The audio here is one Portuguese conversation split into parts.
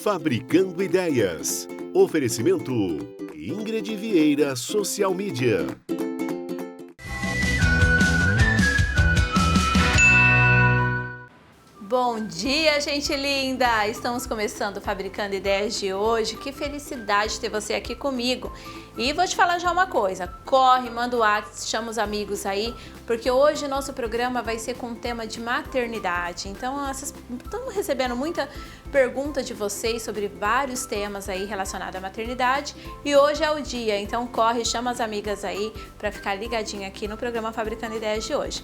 Fabricando Ideias. Oferecimento Ingrid Vieira Social Media. Bom dia, gente linda! Estamos começando o Fabricando Ideias de hoje. Que felicidade ter você aqui comigo. E vou te falar já uma coisa, corre, manda o WhatsApp, chama os amigos aí, porque hoje nosso programa vai ser com o tema de maternidade. Então, estamos recebendo muita pergunta de vocês sobre vários temas aí relacionados à maternidade e hoje é o dia, então corre, chama as amigas aí para ficar ligadinha aqui no programa Fabricando Ideias de hoje.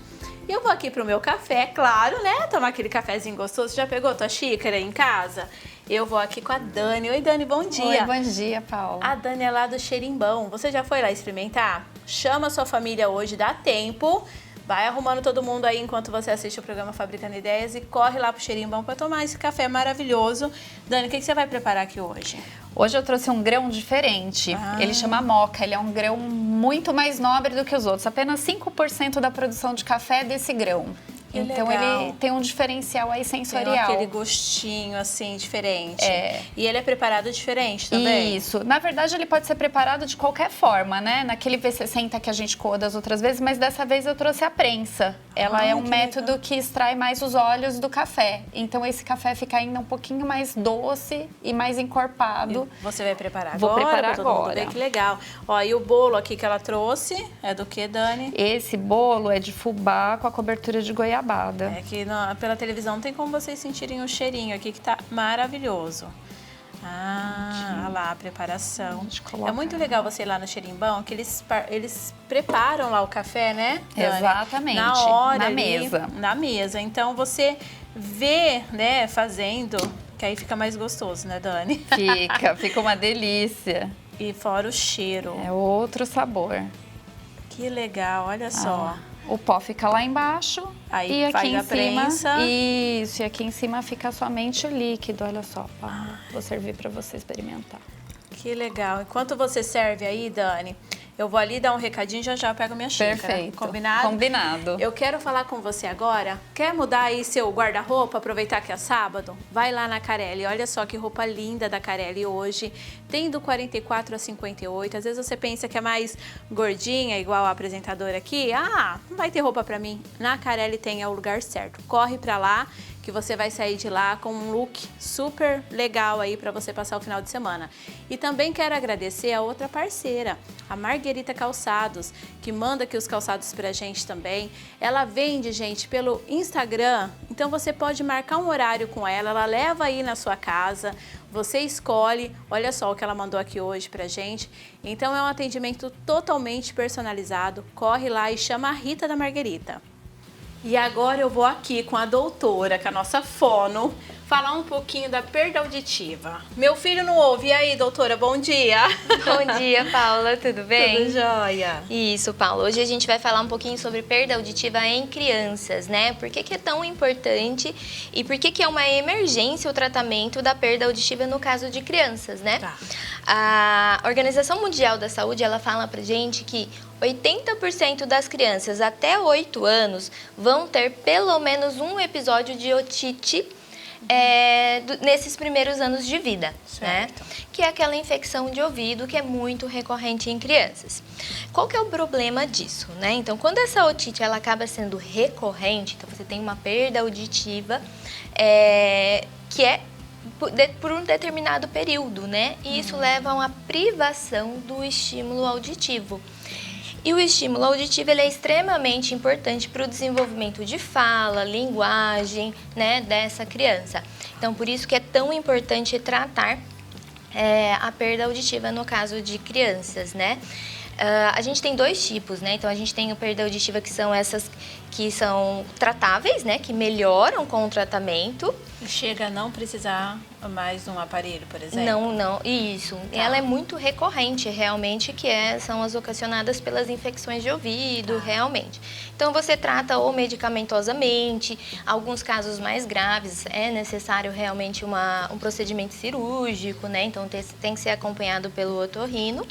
E eu vou aqui pro meu café, claro, né? Tomar aquele cafezinho gostoso. Já pegou tua xícara aí em casa? Eu vou aqui com a Dani. Oi, Dani, bom dia. Oi, bom dia, Paula. A Dani é lá do Xerimbão. Você já foi lá experimentar? Chama a sua família hoje, dá tempo. Vai arrumando todo mundo aí enquanto você assiste o programa Fabricando Ideias e corre lá pro Xerimbão para tomar esse café maravilhoso. Dani, o que você vai preparar aqui hoje? Hoje eu trouxe um grão diferente. Ele chama moca. Ele é um grão muito mais nobre do que os outros. Apenas 5% da produção de café é desse grão. Então ele tem um diferencial aí sensorial. Tem aquele gostinho assim diferente. E ele é preparado diferente também? Isso. Na verdade ele pode ser preparado de qualquer forma, né? Naquele V60 que a gente coa das outras vezes, mas dessa vez eu trouxe a prensa. Ela é um método que extrai mais os óleos do café. Então esse café fica ainda um pouquinho mais doce e mais encorpado. E você vai preparar agora? Vou preparar todo mundo ver, que legal. Ó, e o bolo aqui que ela trouxe é do que, Dani? Esse bolo é de fubá com a cobertura de goiabada. É que pela televisão tem como vocês sentirem o cheirinho aqui que tá maravilhoso. Olha lá a preparação. É muito legal você ir lá no Xerimbão, que eles preparam lá o café, né, Dani? Exatamente. Na hora na ali, mesa. Na mesa. Então você vê, né, fazendo, que aí fica mais gostoso, né, Dani? Fica uma delícia. E fora o cheiro. É outro sabor. Que legal, olha só. O pó fica lá embaixo. Aí e aqui faz em a prensa. Isso, e aqui em cima fica somente o líquido, olha só. Vou servir para você experimentar. Que legal. Enquanto você serve aí, Dani, eu vou ali dar um recadinho e já pego minha xícara. Perfeito. Combinado? Combinado. Eu quero falar com você agora. Quer mudar aí seu guarda-roupa, aproveitar que é sábado? Vai lá na Carelli. Olha só que roupa linda da Carelli hoje. Tem do 44 a 58. Às vezes você pensa que é mais gordinha, igual a apresentadora aqui. Não vai ter roupa pra mim. Na Carelli tem, é o lugar certo. Corre pra lá que você vai sair de lá com um look super legal aí para você passar o final de semana. E também quero agradecer a outra parceira, a Marguerita Calçados, que manda aqui os calçados pra gente também. Ela vende, gente, pelo Instagram, então você pode marcar um horário com ela leva aí na sua casa, você escolhe, olha só o que ela mandou aqui hoje pra gente. Então é um atendimento totalmente personalizado, corre lá e chama a Rita da Marguerita. E agora eu vou aqui com a doutora, com a nossa fono, falar um pouquinho da perda auditiva. Meu filho não ouve. E aí, doutora, bom dia. Bom dia, Paula, tudo bem? Tudo jóia. Isso, Paula. Hoje a gente vai falar um pouquinho sobre perda auditiva em crianças, né? Por que é tão importante e por que é uma emergência o tratamento da perda auditiva no caso de crianças, né? Tá. A Organização Mundial da Saúde, ela fala pra gente que 80% das crianças até 8 anos vão ter pelo menos um episódio de otite nesses primeiros anos de vida, né? Que é aquela infecção de ouvido que é muito recorrente em crianças. Qual que é o problema disso, né? Então, quando essa otite ela acaba sendo recorrente, então você tem uma perda auditiva que é por um determinado período, né? E isso leva a uma privação do estímulo auditivo. E o estímulo auditivo ele é extremamente importante para o desenvolvimento de fala, linguagem, né, dessa criança. Então, por isso que é tão importante tratar a perda auditiva no caso de crianças, né? A gente tem dois tipos, né? Então, a gente tem a perda auditiva que são essas que são tratáveis, né? Que melhoram com o tratamento. Chega a não precisar mais de um aparelho, por exemplo? Não, isso. Tá. Ela é muito recorrente, realmente, são as ocasionadas pelas infecções de ouvido, realmente. Então, você trata ou medicamentosamente, alguns casos mais graves, é necessário realmente um procedimento cirúrgico, né? Então, tem que ser acompanhado pelo otorrino.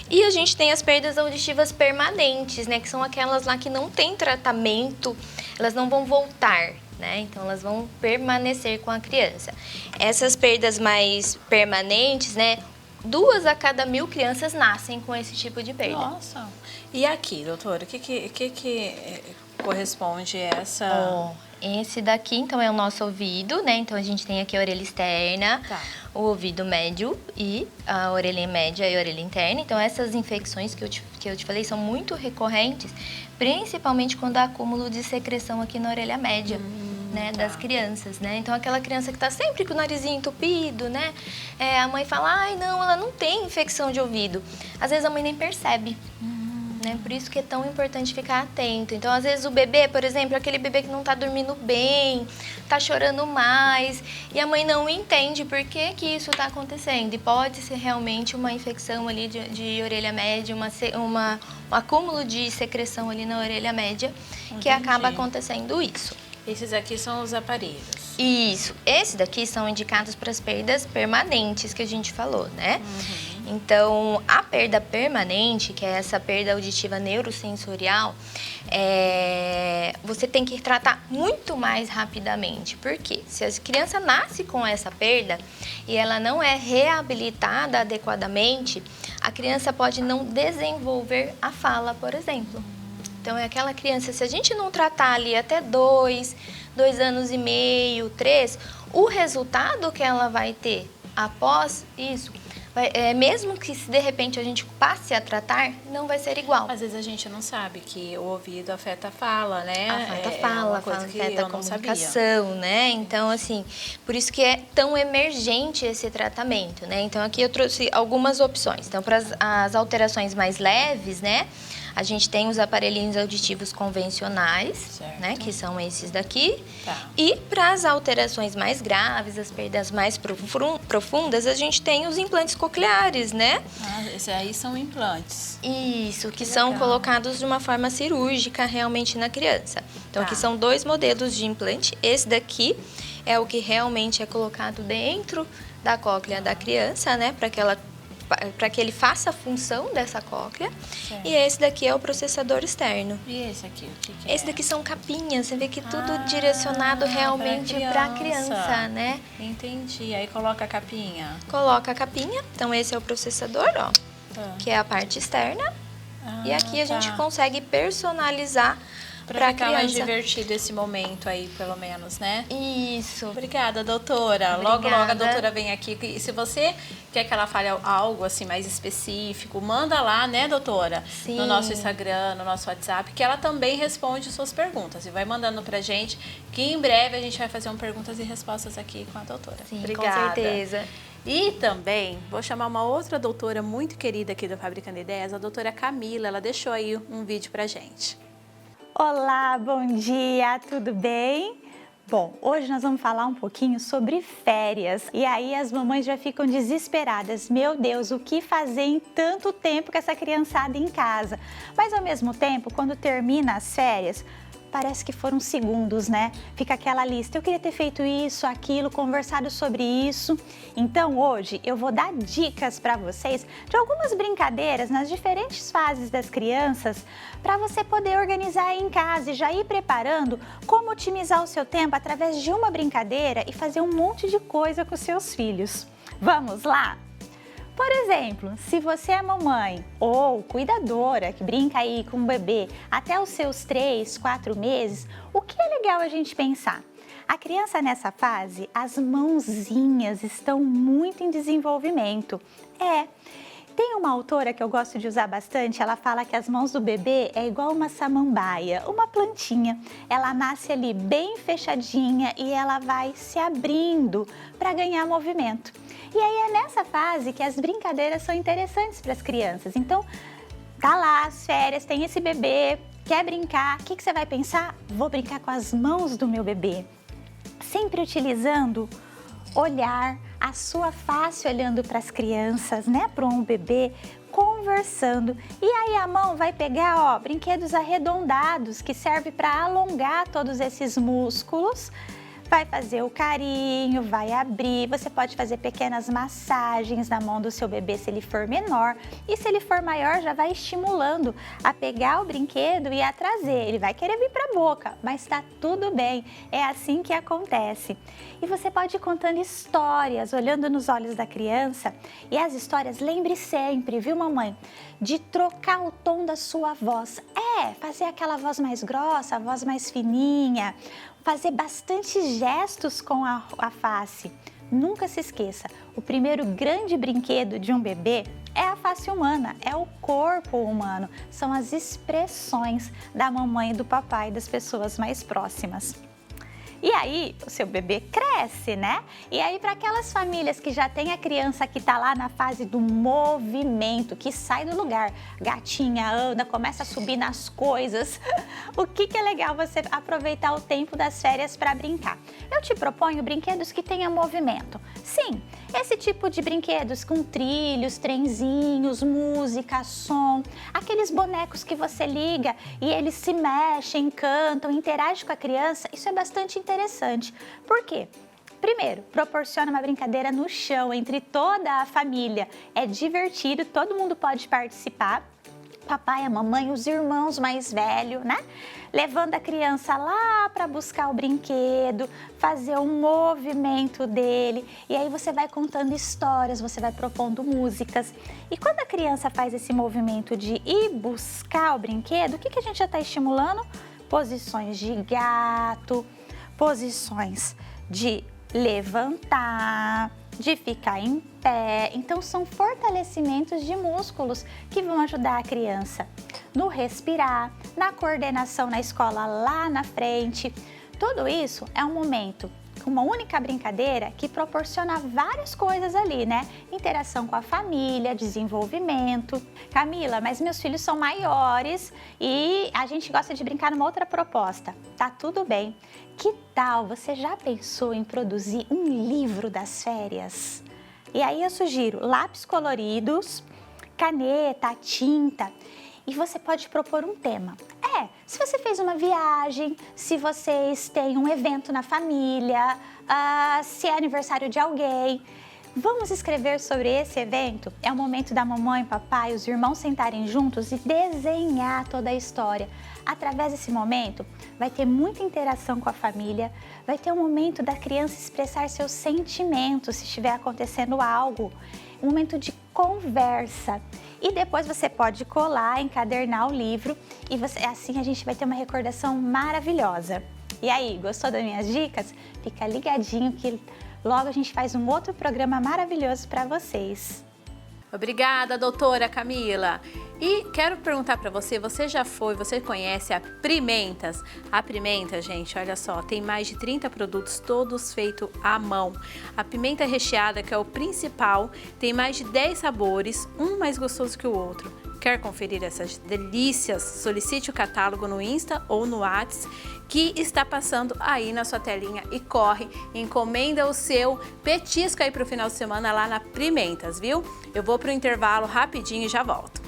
E a gente tem as perdas auditivas permanentes, né? Que são aquelas lá que não tem tratamento, elas não vão voltar, né? Então, elas vão permanecer com a criança. Essas perdas mais permanentes, né? 2 a cada 1.000 crianças nascem com esse tipo de perda. Nossa! E aqui, doutora, o que corresponde a essa... Esse daqui, então, é o nosso ouvido, né? Então, a gente tem aqui a orelha externa, o ouvido médio e a orelha média e a orelha interna. Então, essas infecções que eu te falei são muito recorrentes, principalmente quando há acúmulo de secreção aqui na orelha média, né? Das crianças, né? Então, aquela criança que tá sempre com o narizinho entupido, né? A mãe fala, ai, não, ela não tem infecção de ouvido. Às vezes, a mãe nem percebe. Né? Por isso que é tão importante ficar atento. Então, às vezes, o bebê, por exemplo, aquele bebê que não tá dormindo bem, tá chorando mais, e a mãe não entende por que que isso tá acontecendo. E pode ser realmente uma infecção ali de orelha média, um acúmulo de secreção ali na orelha média, que acaba acontecendo isso. Esses aqui são os aparelhos. Isso. Esses daqui são indicados para as perdas permanentes que a gente falou, né? Então, a perda permanente, que é essa perda auditiva neurosensorial, você tem que tratar muito mais rapidamente. Por quê? Se a criança nasce com essa perda e ela não é reabilitada adequadamente, a criança pode não desenvolver a fala, por exemplo. Então, é aquela criança, se a gente não tratar ali até 2 anos e meio, 3, o resultado que ela vai ter após isso, mesmo que se de repente a gente passe a tratar, não vai ser igual. Às vezes a gente não sabe que o ouvido afeta a fala, né? Afeta a fala, afeta a comunicação, né? Então, assim, por isso que é tão emergente esse tratamento, né? Então, aqui eu trouxe algumas opções. Então, para as alterações mais leves, né? A gente tem os aparelhinhos auditivos convencionais, né, que são esses daqui. E para as alterações mais graves, as perdas mais profundas, a gente tem os implantes cocleares, né? Esses aí são implantes. Isso, que são colocados de uma forma cirúrgica realmente na criança. Então, aqui são 2 modelos de implante. Esse daqui é o que realmente é colocado dentro da cóclea da criança, né, para que ele faça a função dessa cóclea. Certo. E esse daqui é o processador externo. E esse aqui, o que Esse daqui são capinhas, você vê que tudo direcionado realmente para a criança, né? Entendi. Aí coloca a capinha. Coloca a capinha. Então, esse é o processador, ó, que é a parte externa. E aqui a gente consegue personalizar para a criança. Mais divertido esse momento aí, pelo menos, né? Isso. Obrigada, doutora. Logo a doutora vem aqui. E se você quer que ela fale algo assim mais específico, manda lá, né, doutora? Sim. No nosso Instagram, no nosso WhatsApp, que ela também responde suas perguntas. E vai mandando pra gente, que em breve a gente vai fazer perguntas e respostas aqui com a doutora. Sim, obrigada. Com certeza. E também vou chamar uma outra doutora muito querida aqui do Fabricando Ideias, a doutora Camila. Ela deixou aí um vídeo pra gente. Olá, bom dia, tudo bem? Bom, hoje nós vamos falar um pouquinho sobre férias. E aí as mamães já ficam desesperadas. Meu Deus, o que fazer em tanto tempo com essa criançada em casa? Mas ao mesmo tempo, quando termina as férias, parece que foram segundos, né? Fica aquela lista, eu queria ter feito isso, aquilo, conversado sobre isso. Então hoje eu vou dar dicas para vocês de algumas brincadeiras nas diferentes fases das crianças para você poder organizar aí em casa e já ir preparando como otimizar o seu tempo através de uma brincadeira e fazer um monte de coisa com seus filhos. Vamos lá? Por exemplo, se você é mamãe ou cuidadora que brinca aí com o bebê até os seus 3, 4 meses, o que é legal a gente pensar? A criança nessa fase, as mãozinhas estão muito em desenvolvimento. Tem uma autora que eu gosto de usar bastante, ela fala que as mãos do bebê é igual uma samambaia, uma plantinha. Ela nasce ali bem fechadinha e ela vai se abrindo para ganhar movimento. E aí é nessa fase que as brincadeiras são interessantes para as crianças. Então, tá lá as férias, tem esse bebê, quer brincar, o que você vai pensar? Vou brincar com as mãos do meu bebê. Sempre utilizando olhar, a sua face olhando para as crianças, né, para um bebê, conversando. E aí a mão vai pegar, brinquedos arredondados que servem para alongar todos esses músculos. vai fazer o carinho, vai abrir. Você pode fazer pequenas massagens na mão do seu bebê se ele for menor. E se ele for maior, já vai estimulando a pegar o brinquedo e a trazer. Ele vai querer vir para a boca, mas está tudo bem. É assim que acontece. E você pode ir contando histórias, olhando nos olhos da criança. E as histórias, lembre sempre, viu, mamãe, de trocar o tom da sua voz. Fazer aquela voz mais grossa, a voz mais fininha. Fazer bastante gestos com a face. Nunca se esqueça, o primeiro grande brinquedo de um bebê é a face humana, é o corpo humano. São as expressões da mamãe e do papai e das pessoas mais próximas. E aí, o seu bebê cresce, né? E aí, para aquelas famílias que já tem a criança que está lá na fase do movimento, que sai do lugar, gatinha anda, começa a subir nas coisas, o que é legal você aproveitar o tempo das férias para brincar? Eu te proponho brinquedos que tenham movimento. Sim, esse tipo de brinquedos com trilhos, trenzinhos, música, som, aqueles bonecos que você liga e eles se mexem, cantam, interagem com a criança, isso é bastante interessante. Por quê? Primeiro, proporciona uma brincadeira no chão entre toda a família. É divertido, todo mundo pode participar. Papai, a mamãe, os irmãos mais velhos, né? Levando a criança lá para buscar o brinquedo, fazer um movimento dele. E aí você vai contando histórias, você vai propondo músicas. E quando a criança faz esse movimento de ir buscar o brinquedo, o que a gente já está estimulando? Posições de gato, posições de levantar, de ficar em pé. Então são fortalecimentos de músculos que vão ajudar a criança no respirar, na coordenação na escola lá na frente. Tudo isso é um momento, uma única brincadeira que proporciona várias coisas ali, né? Interação com a família, desenvolvimento. Camila, mas meus filhos são maiores e a gente gosta de brincar numa outra proposta. Tá tudo bem. Que tal você já pensou em produzir um livro das férias? E aí eu sugiro lápis coloridos, caneta, tinta. E você pode propor um tema. Se você fez uma viagem, se vocês têm um evento na família, se é aniversário de alguém, vamos escrever sobre esse evento? É o momento da mamãe, papai, os irmãos sentarem juntos e desenhar toda a história. Através desse momento, vai ter muita interação com a família, vai ter um momento da criança expressar seus sentimentos, se estiver acontecendo algo, um momento de conversa. E depois você pode colar, encadernar o livro e assim a gente vai ter uma recordação maravilhosa. E aí, gostou das minhas dicas? Fica ligadinho que logo a gente faz um outro programa maravilhoso para vocês. Obrigada, doutora Camila. E quero perguntar para você você conhece a Primentas? A Pimenta, gente, olha só, tem mais de 30 produtos, todos feitos à mão. A pimenta recheada, que é o principal, tem mais de 10 sabores, um mais gostoso que o outro. Quer conferir essas delícias? Solicite o catálogo no Insta ou no WhatsApp, que está passando aí na sua telinha, e corre, encomenda o seu petisco aí para o final de semana lá na Primentas, viu? Eu vou para o intervalo rapidinho e já volto.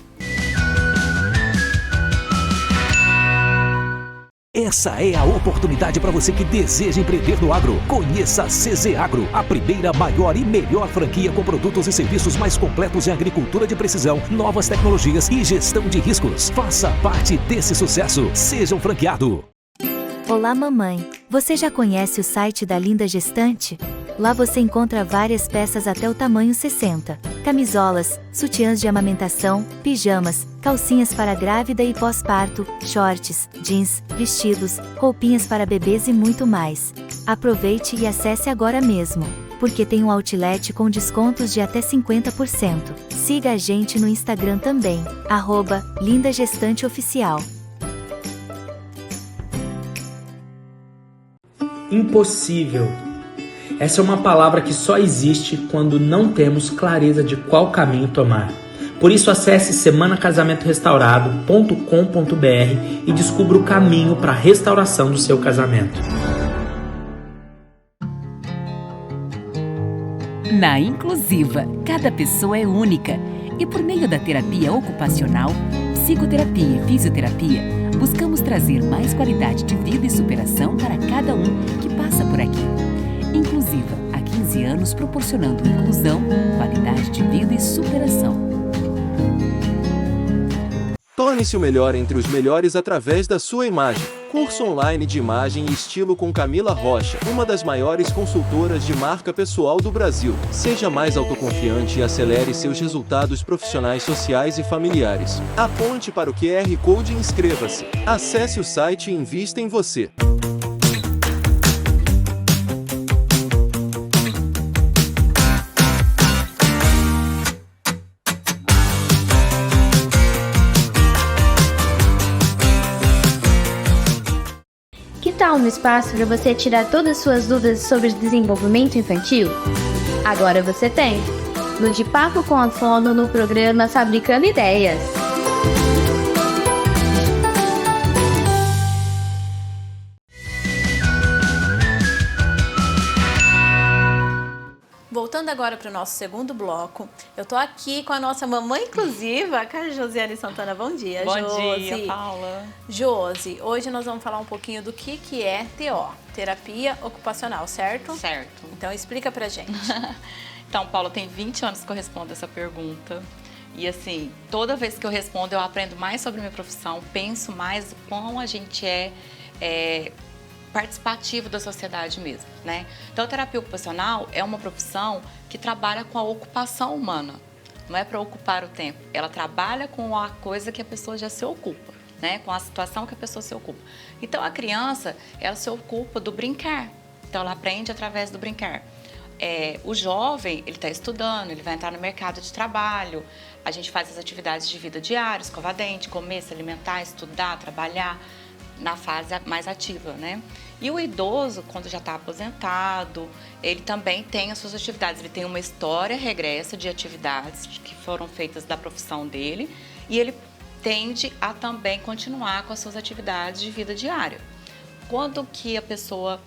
Essa é a oportunidade para você que deseja empreender no agro. Conheça a CZ Agro, a primeira, maior e melhor franquia com produtos e serviços mais completos em agricultura de precisão, novas tecnologias e gestão de riscos. Faça parte desse sucesso. Seja um franqueado. Olá, mamãe. Você já conhece o site da Linda Gestante? Lá você encontra várias peças até o tamanho 60. Camisolas, sutiãs de amamentação, pijamas, calcinhas para grávida e pós-parto, shorts, jeans, vestidos, roupinhas para bebês e muito mais. Aproveite e acesse agora mesmo, porque tem um outlet com descontos de até 50%. Siga a gente no Instagram também, @LindaGestanteOficial. Impossível. Essa é uma palavra que só existe quando não temos clareza de qual caminho tomar. Por isso acesse semanacasamentorestaurado.com.br e descubra o caminho para a restauração do seu casamento. Na Inclusiva, cada pessoa é única e por meio da terapia ocupacional, psicoterapia e fisioterapia, buscamos trazer mais qualidade de vida e superação para cada um que passa por aqui. Inclusiva, há 15 anos proporcionando inclusão, qualidade de vida e superação. Torne-se o melhor entre os melhores através da sua imagem. Curso online de imagem e estilo com Camila Rocha, uma das maiores consultoras de marca pessoal do Brasil. Seja mais autoconfiante e acelere seus resultados profissionais, sociais e familiares. Aponte para o QR Code e inscreva-se. Acesse o site e invista em você. No espaço para você tirar todas as suas dúvidas sobre desenvolvimento infantil? Agora você tem! No De Papo com a Fono, no programa Fabricando Ideias. Voltando agora para o nosso segundo bloco, eu tô aqui com a nossa mamãe inclusiva, com a Josiane Santana. Bom dia, Bom Josi. dia, Paula. Josi, hoje nós vamos falar um pouquinho do que é TO, Terapia Ocupacional, certo? Certo. Então explica pra gente. Então, Paula, tem 20 anos que eu respondo essa pergunta. E assim, toda vez que eu respondo, eu aprendo mais sobre a minha profissão, penso mais o quão a gente é participativo da sociedade mesmo, né? Então, a terapia ocupacional é uma profissão que trabalha com a ocupação humana. Não é para ocupar o tempo, ela trabalha com a coisa que a pessoa já se ocupa, né? Com a situação que a pessoa se ocupa. Então, a criança, ela se ocupa do brincar. Então, ela aprende através do brincar. O jovem, ele está estudando, ele vai entrar no mercado de trabalho, a gente faz as atividades de vida diárias, escovar dente, comer, se alimentar, estudar, trabalhar, na fase mais ativa, né? E o idoso, quando já está aposentado, ele também tem as suas atividades. Ele tem uma história regressa de atividades que foram feitas da profissão dele e ele tende a também continuar com as suas atividades de vida diária. Quando que a pessoa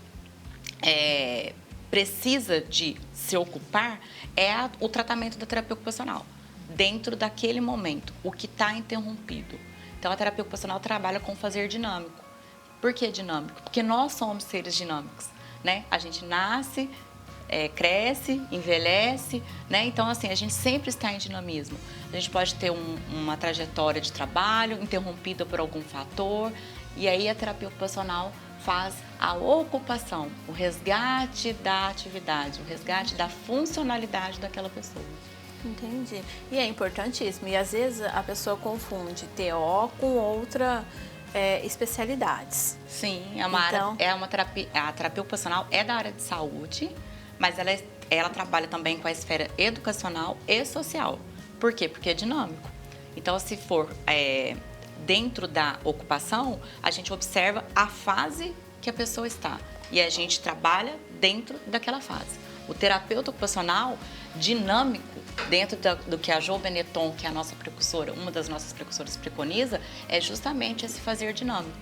precisa de se ocupar é o tratamento da terapia ocupacional, dentro daquele momento, o que está interrompido. Então, a terapia ocupacional trabalha com fazer dinâmico. Por que dinâmico? Porque nós somos seres dinâmicos, né? A gente nasce, cresce, envelhece, né? Então, assim, a gente sempre está em dinamismo. A gente pode ter uma trajetória de trabalho interrompida por algum fator, e aí a terapia ocupacional faz a ocupação, o resgate da atividade, o resgate da funcionalidade daquela pessoa. Entendi. E é importantíssimo. E às vezes a pessoa confunde TO com outra especialidades. Sim, uma terapia. A terapia ocupacional é da área de saúde, mas ela trabalha também com a esfera educacional e social. Por quê? Porque é dinâmico. Então, se for dentro da ocupação, a gente observa a fase que a pessoa está e a gente trabalha dentro daquela fase. O terapeuta ocupacional dinâmico, dentro do que a Jo Benetton, que é a nossa precursora, uma das nossas precursoras, preconiza, é justamente esse fazer dinâmico.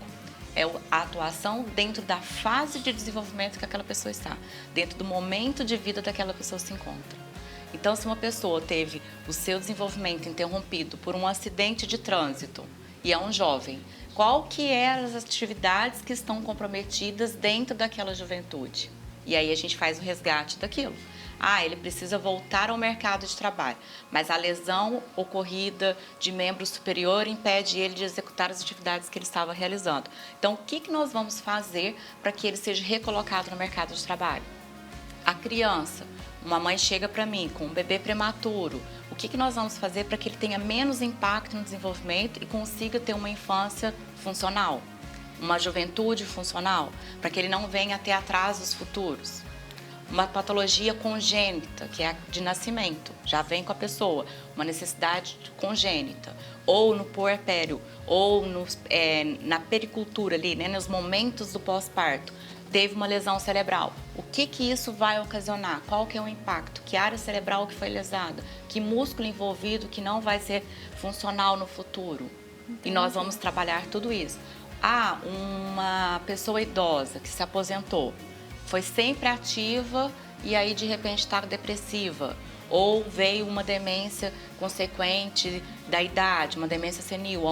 É a atuação dentro da fase de desenvolvimento que aquela pessoa está, dentro do momento de vida daquela pessoa se encontra. Então, se uma pessoa teve o seu desenvolvimento interrompido por um acidente de trânsito e é um jovem, qual que eram as atividades que estão comprometidas dentro daquela juventude? E aí a gente faz o resgate daquilo. Ele precisa voltar ao mercado de trabalho, mas a lesão ocorrida de membro superior impede ele de executar as atividades que ele estava realizando. Então, o que nós vamos fazer para que ele seja recolocado no mercado de trabalho? A criança, uma mãe chega para mim com um bebê prematuro, o que nós vamos fazer para que ele tenha menos impacto no desenvolvimento e consiga ter uma infância funcional, uma juventude funcional, para que ele não venha a ter atrasos futuros? Uma patologia congênita, que é a de nascimento, já vem com a pessoa, uma necessidade congênita, ou no puerpério, ou na pericultura ali, né, nos momentos do pós-parto, teve uma lesão cerebral. O que isso vai ocasionar? Qual que é o impacto? Que área cerebral que foi lesada? Que músculo envolvido que não vai ser funcional no futuro? Entendi. E nós vamos trabalhar tudo isso. Uma pessoa idosa que se aposentou, foi sempre ativa e aí de repente está depressiva. ou veio uma demência consequente da idade, uma demência senil,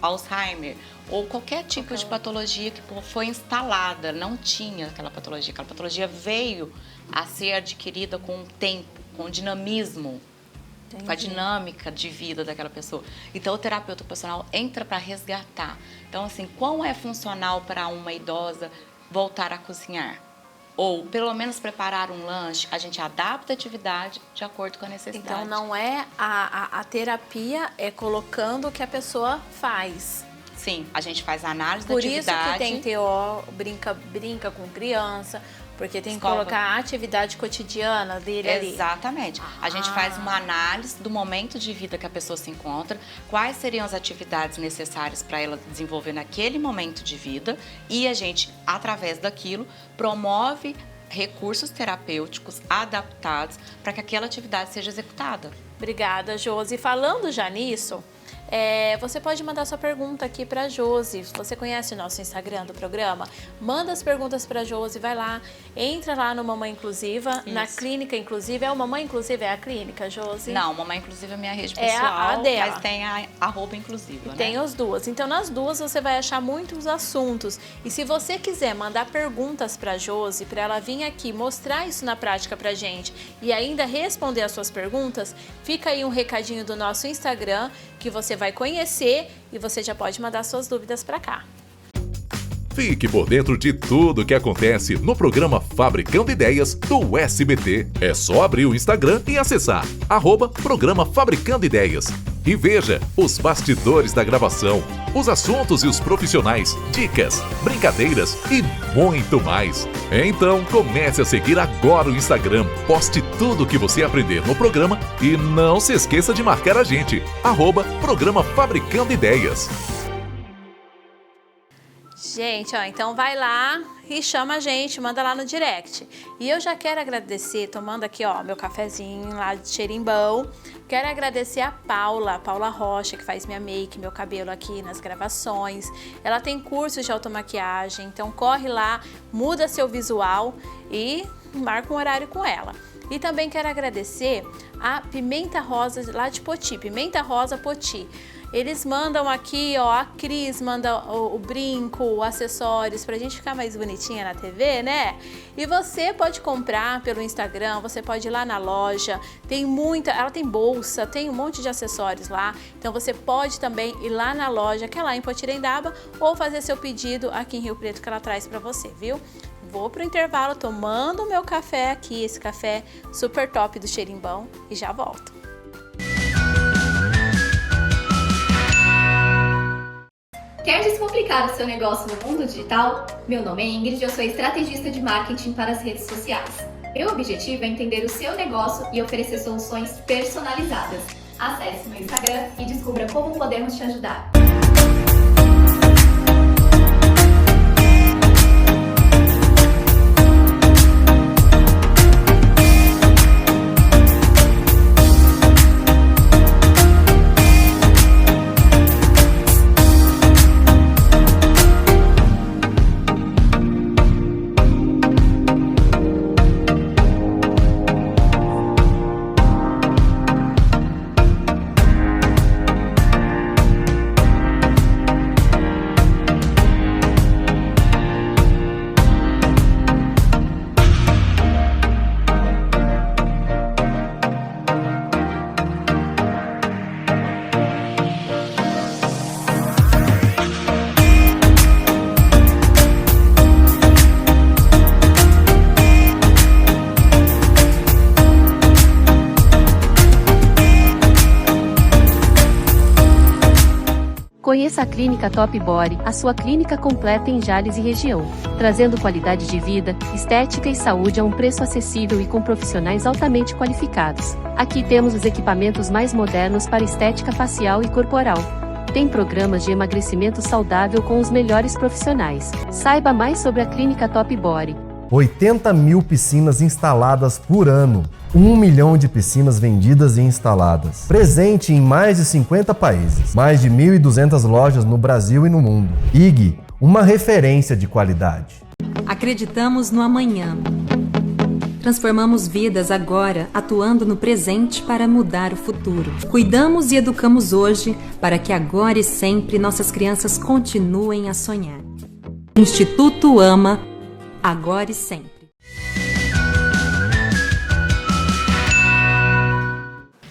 Alzheimer, ou qualquer tipo de patologia que foi instalada, não tinha aquela patologia veio a ser adquirida com o tempo, com o dinamismo, com a dinâmica de vida daquela pessoa. Então, o terapeuta ocupacional entra para resgatar. Então, assim, quão é funcional para uma idosa voltar a cozinhar? Ou, pelo menos, preparar um lanche, a gente adapta a atividade de acordo com a necessidade. Então, não é a terapia, é colocando o que a pessoa faz. Sim, a gente faz análise da atividade. Por isso que tem TO, brinca com criança, porque tem que colocar a atividade cotidiana dele ali. Exatamente. A gente faz uma análise do momento de vida que a pessoa se encontra, quais seriam as atividades necessárias para ela desenvolver naquele momento de vida e a gente, através daquilo, promove recursos terapêuticos adaptados para que aquela atividade seja executada. Obrigada, Josi. Falando já nisso, você pode mandar sua pergunta aqui para a Josi. Você conhece o nosso Instagram do programa? Manda as perguntas para a Josi, vai lá, entra lá no Mamãe Inclusiva, Isso. na Clínica Inclusiva. É o Mamãe Inclusiva, é a clínica, Josi? Não, Mamãe Inclusiva é minha rede pessoal, a dela. mas tem a @inclusiva, né? Tem as duas. Então, nas duas você vai achar muitos assuntos. E se você quiser mandar perguntas para a Josi, para ela vir aqui mostrar isso na prática pra gente e ainda responder as suas perguntas, fica aí um recadinho do nosso Instagram que você vai conhecer e você já pode mandar suas dúvidas para cá. Fique por dentro de tudo que acontece no programa Fabricando Ideias do SBT. É só abrir o Instagram e acessar @programa Fabricando Ideias. E veja os bastidores da gravação, os assuntos e os profissionais, dicas, brincadeiras e muito mais. Então comece a seguir agora o Instagram, poste tudo o que você aprender no programa e não se esqueça de marcar a gente, @programa Fabricando Ideias. Gente, então vai lá e chama a gente, manda lá no direct. E eu já quero agradecer, tomando aqui, meu cafezinho lá de Xerimbão. Quero agradecer a Paula Rocha, que faz minha make, meu cabelo aqui nas gravações. Ela tem cursos de automaquiagem, então corre lá, muda seu visual e marca um horário com ela. E também quero agradecer a Pimenta Rosa lá de Poti, Pimenta Rosa Poti. Eles mandam aqui, a Cris manda o brinco, acessórios pra gente ficar mais bonitinha na TV, né? E você pode comprar pelo Instagram, você pode ir lá na loja, ela tem bolsa, tem um monte de acessórios lá, então você pode também ir lá na loja, que é lá em Potirendaba, ou fazer seu pedido aqui em Rio Preto que ela traz pra você, viu? Vou pro intervalo tomando o meu café aqui, esse café super top do Xerimbão e já volto. Quer descomplicar o seu negócio no mundo digital? Meu nome é Ingrid e eu sou estrategista de marketing para as redes sociais. Meu objetivo é entender o seu negócio e oferecer soluções personalizadas. Acesse meu Instagram e descubra como podemos te ajudar. Conheça a Clínica Top Body, a sua clínica completa em Jales e região, trazendo qualidade de vida, estética e saúde a um preço acessível e com profissionais altamente qualificados. Aqui temos os equipamentos mais modernos para estética facial e corporal. Tem programas de emagrecimento saudável com os melhores profissionais. Saiba mais sobre a Clínica Top Body. 80 mil piscinas instaladas por ano. 1 milhão de piscinas vendidas e instaladas. Presente em mais de 50 países. Mais de 1.200 lojas no Brasil e no mundo. IG, uma referência de qualidade. Acreditamos no amanhã. Transformamos vidas agora, atuando no presente para mudar o futuro. Cuidamos e educamos hoje para que agora e sempre nossas crianças continuem a sonhar. Instituto AMA, agora e sempre.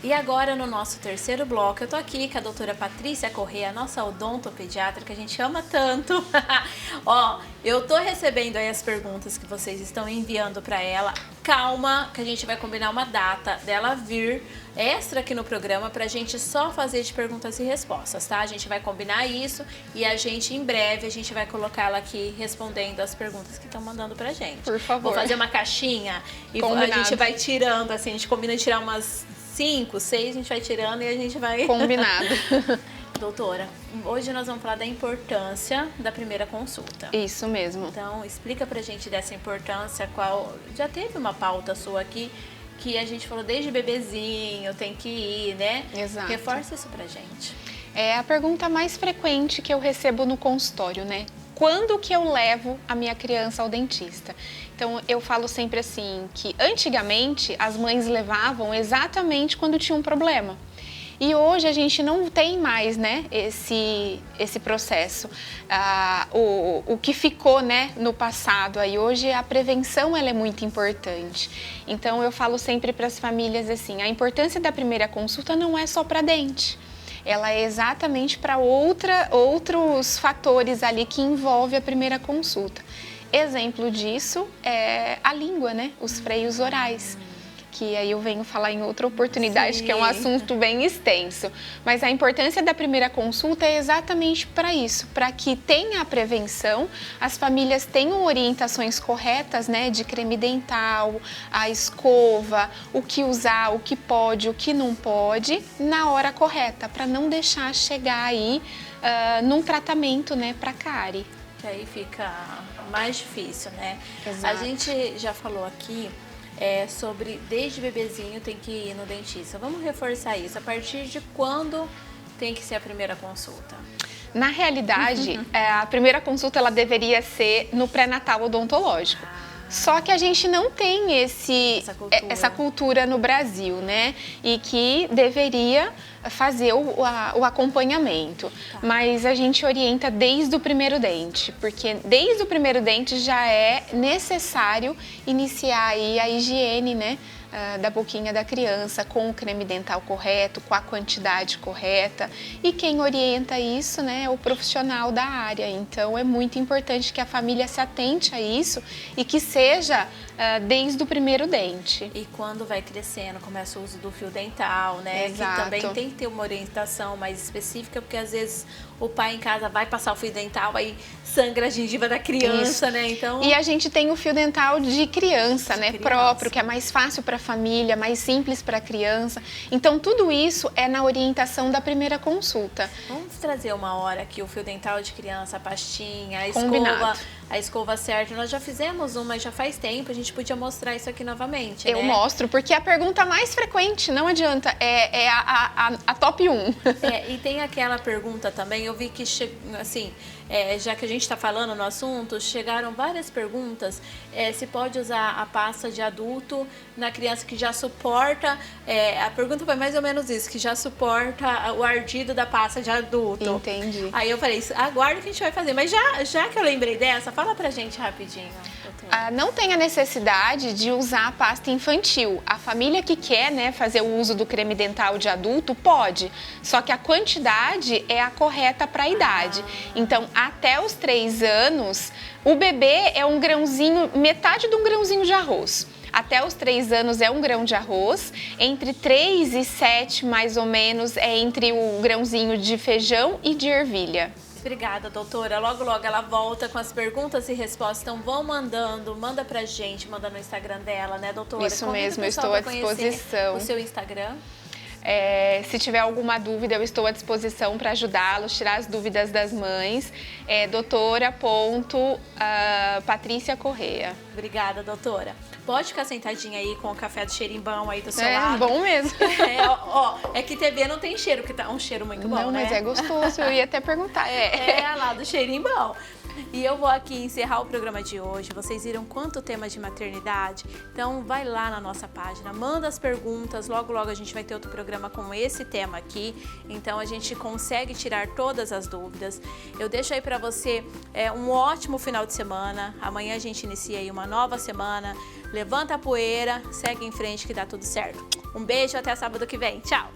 E agora, no nosso terceiro bloco, eu tô aqui com a doutora Patrícia Correia, nossa odontopediatra, que a gente ama tanto. Ó, eu tô recebendo aí as perguntas que vocês estão enviando para ela. Calma, que a gente vai combinar uma data dela vir extra aqui no programa pra gente só fazer de perguntas e respostas, tá? A gente vai combinar isso e a gente, em breve, a gente vai colocar ela aqui respondendo as perguntas que estão mandando pra gente. Por favor. Vou fazer uma caixinha e Combinado. a gente vai tirando, assim, a gente combina tirar umas 5, 6, a gente vai tirando e a gente vai... Combinado. Doutora, hoje nós vamos falar da importância da primeira consulta. Isso mesmo. Então, explica pra gente dessa importância, qual... Já teve uma pauta sua aqui que a gente falou desde bebezinho, tem que ir, né? Exato. Reforça isso pra gente. É a pergunta mais frequente que eu recebo no consultório, né? Quando que eu levo a minha criança ao dentista? Então, eu falo sempre assim, que antigamente as mães levavam exatamente quando tinha um problema. E hoje a gente não tem mais, né, esse processo. O que ficou, né, no passado. Aí hoje a prevenção ela é muito importante. Então, eu falo sempre para as famílias assim, a importância da primeira consulta não é só para dente. Ela é exatamente para outros fatores ali que envolvem a primeira consulta. Exemplo disso é a língua, né? Os freios orais, que aí eu venho falar em outra oportunidade, que é um assunto bem extenso. Mas a importância da primeira consulta é exatamente para isso, para que tenha a prevenção, as famílias tenham orientações corretas, né? De creme dental, a escova, o que usar, o que pode, o que não pode, na hora correta, para não deixar chegar aí num tratamento, né? Para cárie. Que aí fica mais difícil, né? Exato. A gente já falou aqui sobre desde bebezinho tem que ir no dentista. Vamos reforçar isso. A partir de quando tem que ser a primeira consulta? Na realidade, a primeira consulta ela deveria ser no pré-natal odontológico. Só que a gente não tem essa cultura no Brasil, né? E que deveria fazer o acompanhamento. Mas a gente orienta desde o primeiro dente, porque desde o primeiro dente já é necessário iniciar aí a higiene, né? Da boquinha da criança, com o creme dental correto, com a quantidade correta. E quem orienta isso, né, é o profissional da área. Então, é muito importante que a família se atente a isso e que seja desde o primeiro dente. E quando vai crescendo, começa o uso do fio dental, né? Exato. Que também tem que ter uma orientação mais específica, porque às vezes o pai em casa vai passar o fio dental, aí sangra a gengiva da criança, né? Então... E a gente tem o fio dental de criança, né? Próprio, que é mais fácil para a família, mais simples para a criança. Então, tudo isso é na orientação da primeira consulta. Vamos trazer uma hora aqui o fio dental de criança, a pastinha, a Combinado. A escova certa. Nós já fizemos uma, já faz tempo, a gente podia mostrar isso aqui novamente, Eu né? mostro, porque a pergunta mais frequente, não adianta, é a top 1. E tem aquela pergunta também, eu vi que, assim, já que a gente está falando no assunto, chegaram várias perguntas, se pode usar a pasta de adulto na criança que já suporta, a pergunta foi mais ou menos isso, que já suporta o ardido da pasta de adulto. Entendi. Aí eu falei, aguarda que a gente vai fazer, mas já que eu lembrei dessa, fala pra gente rapidinho. Não tem a necessidade de usar a pasta infantil. A família que quer, né, fazer o uso do creme dental de adulto, pode. Só que a quantidade é a correta para a idade. Então, até os 3 anos, o bebê é um grãozinho, metade de um grãozinho de arroz. Até os 3 anos é um grão de arroz, entre 3 e 7, mais ou menos, é entre o grãozinho de feijão e de ervilha. Obrigada, doutora. Logo, logo ela volta com as perguntas e respostas. Então, vão manda pra gente, manda no Instagram dela, né, doutora? Isso mesmo, eu estou à disposição. O seu Instagram? Se tiver alguma dúvida, eu estou à disposição para ajudá-los, tirar as dúvidas das mães. doutora.Patrícia Correia. Obrigada, doutora. Pode ficar sentadinha aí com o café do cherimbão aí do seu lado. É bom mesmo. É que TV não tem cheiro, porque tá um cheiro muito bom, não, né? Mas é gostoso, eu ia até perguntar. Lá do cherimbão. E eu vou aqui encerrar o programa de hoje. Vocês viram quanto tema de maternidade? Então vai lá na nossa página, manda as perguntas. Logo, logo a gente vai ter outro programa com esse tema aqui. Então a gente consegue tirar todas as dúvidas. Eu deixo aí para você um ótimo final de semana. Amanhã a gente inicia aí uma nova semana. Levanta a poeira, segue em frente que dá tudo certo. Um beijo, até sábado que vem. Tchau!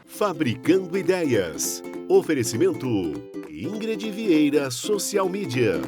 Fabricando Ideias. Oferecimento Ingrid Vieira Social Media.